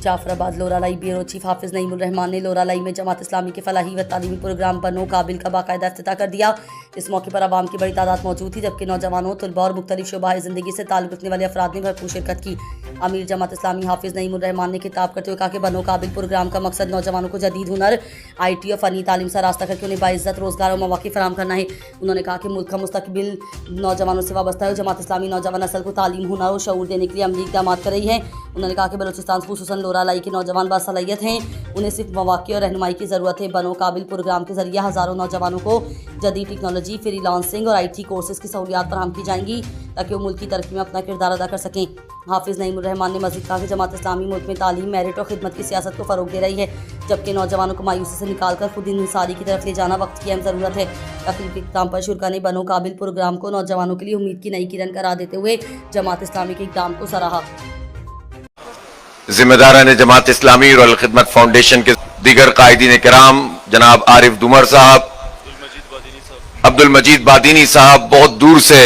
Jafrabad Loralai bureau chief हाफिज नईमुर रहमान ने लोरालाई में जमात इस्लामी के फलाही व तालीमी प्रोग्राम बनो काबिल का बाकायदा इफ्तिताह कर दिया। इस मौके पर आवाम की बड़ी तादाद मौजूद थी, जबकि नौजवानों, तलबा और मुख्तलिफ शोबाए ज़िंदगी से ताल्लुक़ रखने वाले अफराद ने भरपूर शिरकत की। अमीर जमात इस्लामी हाफिज नईमुर रहमान ने खिताब करते हुए कहा कि बनो काबिल प्रोग्राम का मकसद नौजवानों को जदीद हुनर, IT और फ़नी तालीम से रास्ता करके उन्हें बाइज़्ज़त रोज़गार और मौक़े फराहम करना है। उन्होंने कहा कि मुल्क का मुस्तकबिल नौजवानों से वाबस्ता है। जमात इस्लामी नौजवान नस्ल को तालीम, हुनर और शऊर देने के लिए अमली इक़दाम कर रही है। उन्होंने कहा कि बलूचिस्तान खुसूसन लोरालाई के नौजवान बासलाहियत हैं, उन्हें सिर्फ मौक़े और रहनुमाई की ज़रूरत है। बनो काबिल प्रोग्राम के ज़रिए हज़ारों नौजवानों को जदीद टेक्नोलॉजी, फ्रीलांसिंग और IT कोर्सेज़ की सहूलियात फराहम की जाएंगी ताकि वो मुल्क की तरक्की में अपना किरदार अदा कर सकें। हाफिज़ नईमुर रहमान ने मज़ीद कहा कि जमात इस्लामी मुल्क में तालीम, मेरिट और खिदमत की सियासत को फ़रोग़ दे रही है, जबकि नौजवानों को मायूसी से निकाल कर खुद इंसारी की तरफ ले जाना वक्त की अहम ज़रूरत है। तकरीब के इक़दाम पर शुरका ने बनो काबिल प्रोग्राम को नौजवानों के लिए उम्मीद की नई किरण करार देते हुए जमात इस्लामी के इक़दाम को सराहा। ज़िम्मेदारान जमात इस्लामी और खिदमत फाउंडेशन के दीगर कायदीन कराम, जनाब आरिफ दुमर साहब, अब्दुल मजीद बादीनी साहब बहुत दूर से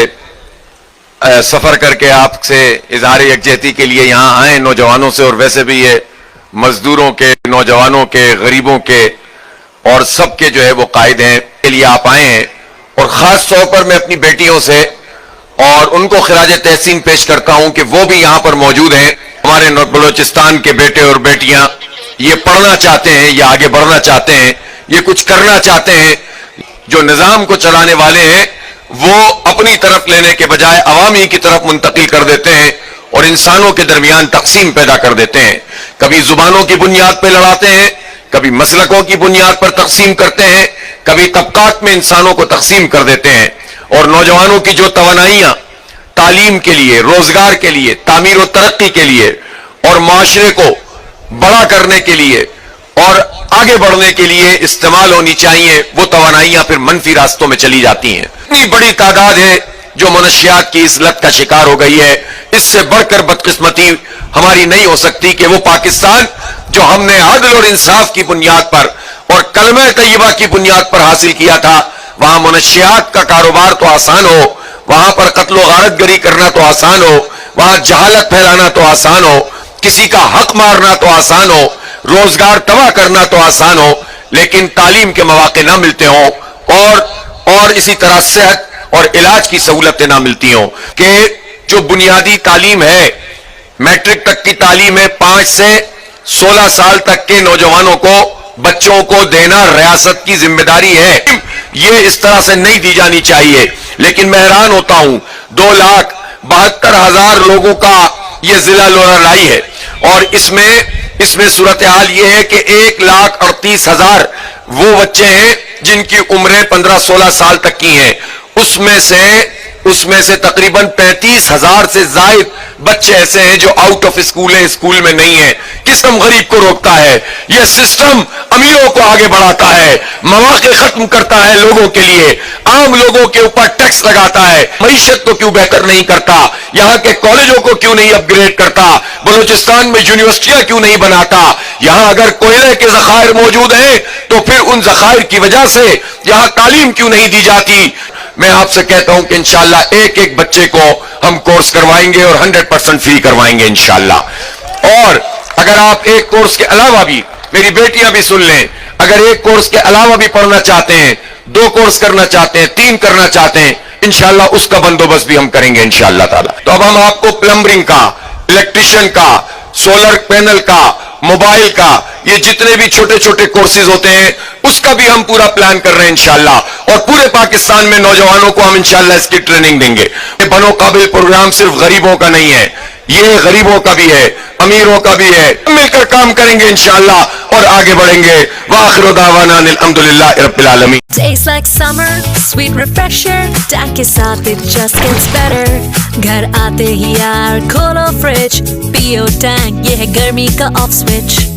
सफ़र करके आपसे इजहार यकजहती के लिए यहाँ आए, नौजवानों से, और वैसे भी ये मजदूरों के, नौजवानों के, गरीबों के और सबके जो है वो कायद हैं, के लिए आप आए हैं। और ख़ास तौर पर मैं अपनी बेटियों से और उनको खिराज तहसीन पेश करता हूँ कि वो भी यहाँ पर मौजूद हैं। हमारे बलूचिस्तान के बेटे और बेटियां ये पढ़ना चाहते हैं, ये आगे बढ़ना चाहते हैं, ये कुछ करना चाहते हैं। जो निज़ाम को चलाने वाले हैं वो अपनी तरफ लेने के बजाय अवामी की तरफ मुंतकिल कर देते हैं और इंसानों के दरमियान तकसीम पैदा कर देते हैं। कभी जुबानों की बुनियाद पर लड़ाते हैं, कभी मसलकों की बुनियाद पर तकसीम करते हैं, कभी तबकात में इंसानों को तकसीम कर देते हैं। और नौजवानों की जो तवानाइयां तालीम के लिए, रोजगार के लिए, तामीर और तरक्की के लिए और माशरे को बड़ा करने के लिए और आगे बढ़ने के लिए इस्तेमाल होनी चाहिए, वो तवानाइयां फिर मनफी रास्तों में चली जाती हैं। इतनी बड़ी तादाद है जो मनशियात की इस लत का शिकार हो गई है। इससे बढ़कर बदकिस्मती हमारी नहीं हो सकती कि वो पाकिस्तान जो हमने अदल और इंसाफ की बुनियाद पर और कलमा तैयबा की बुनियाद पर हासिल किया था, वहां मनशियात का कारोबार तो आसान हो, वहां पर कत्ल गारतगरी करना तो आसान हो, वहां जहालत फैलाना तो आसान हो, किसी का हक मारना तो आसान हो, रोजगार तबाह करना तो आसान हो, लेकिन तालीम के मौके ना मिलते हों और इसी तरह सेहत और इलाज की सहूलतें ना मिलती हों। कि जो बुनियादी तालीम है, मैट्रिक तक की तालीम है, 5 से 16 साल तक के नौजवानों को, बच्चों को देना रियासत की जिम्मेदारी है। ये इस तरह से नहीं दी जानी चाहिए। लेकिन मैं हैरान होता हूं, 2,72,000 लोगों का ये जिला लोरालाई है और इसमें सूरत हाल ये है कि 1,38,000 वो बच्चे हैं जिनकी उम्रें 15-16 साल तक की हैं। उसमें से तकरीबन 35,000 से जायद बच्चे ऐसे हैं जो आउट ऑफ स्कूल है, स्कूल में नहीं है। किस्म गरीब को रोकता है, यह सिस्टम अमीरों को आगे बढ़ाता है, मौके खत्म करता है लोगों के लिए, आम लोगों के ऊपर टैक्स लगाता है। मईशत को क्यों बेहतर नहीं करता, यहां के कॉलेजों को क्यों नहीं अपग्रेड करता, बलूचिस्तान में यूनिवर्सिटियां क्यों नहीं बनाता। यहां अगर कोयले के ज़खायर मौजूद हैं तो फिर उन ज़खायर की वजह से यहां तालीम क्यों नहीं दी जाती। मैं आपसे कहता हूं कि इंशाअल्लाह एक बच्चे को हम कोर्स करवाएंगे और 100% फ्री करवाएंगे इंशाअल्लाह। और अगर आप एक कोर्स के अलावा भी, मेरी बेटियां भी सुन लें, अगर एक कोर्स के अलावा भी पढ़ना चाहते हैं, 2 कोर्स करना चाहते हैं, 3 करना चाहते हैं, इंशाअल्लाह उसका बंदोबस्त भी हम करेंगे इंशाअल्लाह ताला। तो अब हम आपको प्लम्बरिंग का, इलेक्ट्रिशियन का, सोलर पैनल का, मोबाइल का, ये जितने भी छोटे छोटे कोर्सेज होते हैं उसका भी हम पूरा प्लान कर रहे हैं इंशाअल्लाह। और पूरे पाकिस्तान में नौजवानों को हम इंशाअल्लाह इसकी ट्रेनिंग देंगे। ये बनो काबिल प्रोग्राम सिर्फ गरीबों का नहीं है, ये गरीबों का भी है, अमीरों का भी है। मिलकर काम करेंगे इंशाअल्लाह और आगे बढ़ेंगे। वाखिर दावाना अल्हम्दुलिल्लाह रब्बिल आलमीन। Tastes like summer, sweet refresher, tank के साथ it just gets better। घर आते ही यार खोलो फ्रिज, पियो टैंक, ये है गर्मी का ऑफ स्विच।